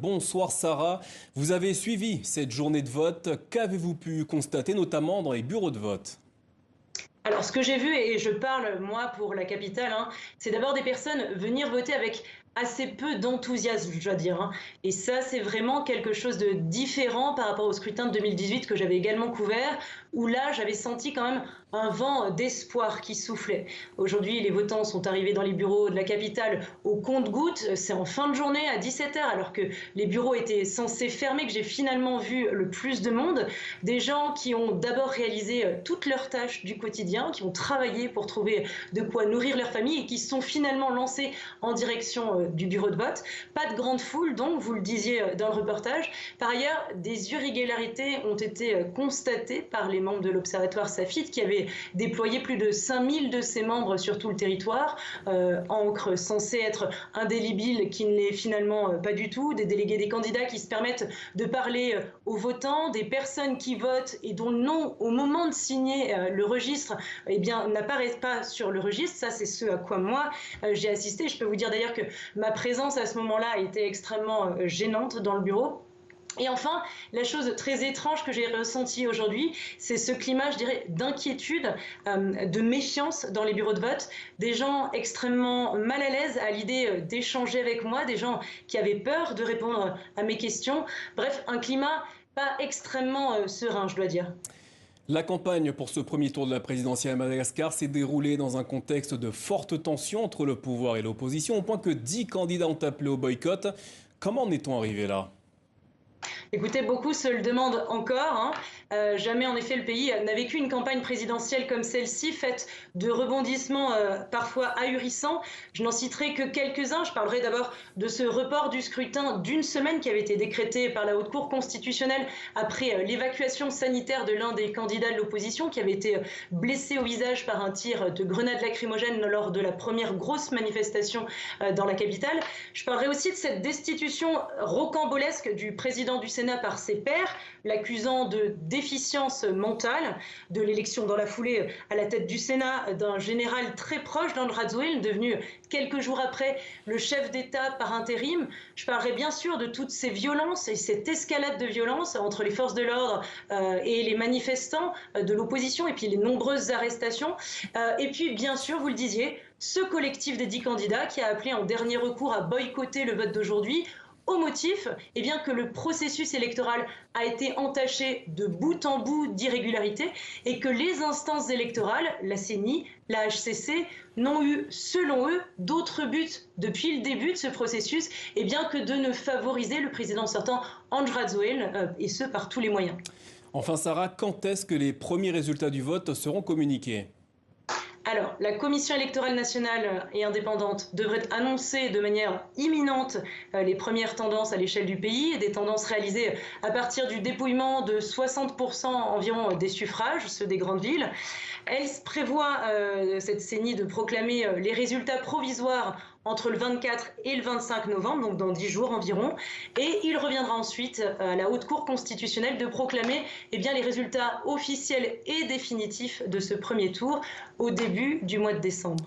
Bonsoir Sarah, vous avez suivi cette journée de vote. Qu'avez-vous pu constater notamment dans les bureaux de vote? Alors, ce que j'ai vu, et je parle, moi, pour la capitale, c'est d'abord des personnes venir voter avec assez peu d'enthousiasme, je dois dire. Et ça, c'est vraiment quelque chose de différent par rapport au scrutin de 2018 que j'avais également couvert, où là, j'avais senti quand même un vent d'espoir qui soufflait. Aujourd'hui, les votants sont arrivés dans les bureaux de la capitale au compte-gouttes. C'est en fin de journée à 17 h, alors que les bureaux étaient censés fermer, que j'ai finalement vu le plus de monde. Des gens qui ont d'abord réalisé toutes leurs tâches du quotidien, qui ont travaillé pour trouver de quoi nourrir leur famille et qui se sont finalement lancés en direction du bureau de vote. Pas de grande foule, donc, vous le disiez dans le reportage. Par ailleurs, des irrégularités ont été constatées par les membres de l'Observatoire Safit, qui avaient déployé plus de 5000 de ses membres sur tout le territoire, encre censée être indélébile qui ne l'est finalement pas du tout, des délégués des candidats qui se permettent de parler aux votants, des personnes qui votent et dont le nom, au moment de signer le registre, n'apparaît pas sur le registre. Ça, c'est ce à quoi moi j'ai assisté. Je peux vous dire d'ailleurs que ma présence à ce moment-là a été extrêmement gênante dans le bureau. Et enfin, la chose très étrange que j'ai ressentie aujourd'hui, c'est ce climat, je dirais, d'inquiétude, de méfiance dans les bureaux de vote, des gens extrêmement mal à l'aise à l'idée d'échanger avec moi, des gens qui avaient peur de répondre à mes questions. Bref, un climat pas extrêmement serein, je dois dire. La campagne pour ce premier tour de la présidentielle à Madagascar s'est déroulée dans un contexte de forte tension entre le pouvoir et l'opposition, au point que 10 candidats ont appelé au boycott. Comment en est-on arrivé là? Écoutez, beaucoup se le demandent encore. Jamais, en effet, le pays n'a vécu une campagne présidentielle comme celle-ci, faite de rebondissements parfois ahurissants. Je n'en citerai que quelques-uns. Je parlerai d'abord de ce report du scrutin d'une semaine qui avait été décrété par la Haute Cour constitutionnelle après l'évacuation sanitaire de l'un des candidats de l'opposition qui avait été blessé au visage par un tir de grenade lacrymogène lors de la première grosse manifestation dans la capitale. Je parlerai aussi de cette destitution rocambolesque du président du Sénat par ses pairs, l'accusant de déficience mentale, de l'élection dans la foulée à la tête du Sénat d'un général très proche d'André Rajoelina, devenu quelques jours après le chef d'État par intérim. Je parlerai bien sûr de toutes ces violences et cette escalade de violence entre les forces de l'ordre et les manifestants de l'opposition, et puis les nombreuses arrestations. Et puis, bien sûr, vous le disiez, ce collectif des 10 candidats qui a appelé en dernier recours à boycotter le vote d'aujourd'hui, au motif que le processus électoral a été entaché de bout en bout d'irrégularités et que les instances électorales, la CENI, la HCC, n'ont eu, selon eux, d'autre but depuis le début de ce processus que de ne favoriser le président sortant André Rajoelina, et ce par tous les moyens. Enfin Sarah, quand est-ce que les premiers résultats du vote seront communiqués? Alors, la Commission électorale nationale et indépendante devrait annoncer de manière imminente les premières tendances à l'échelle du pays, et des tendances réalisées à partir du dépouillement de 60% environ des suffrages, ceux des grandes villes. Elle prévoit, cette CENI, de proclamer les résultats provisoires entre le 24 et le 25 novembre, donc dans 10 jours environ. Et il reviendra ensuite à la Haute Cour constitutionnelle de proclamer les résultats officiels et définitifs de ce premier tour au début du mois de décembre.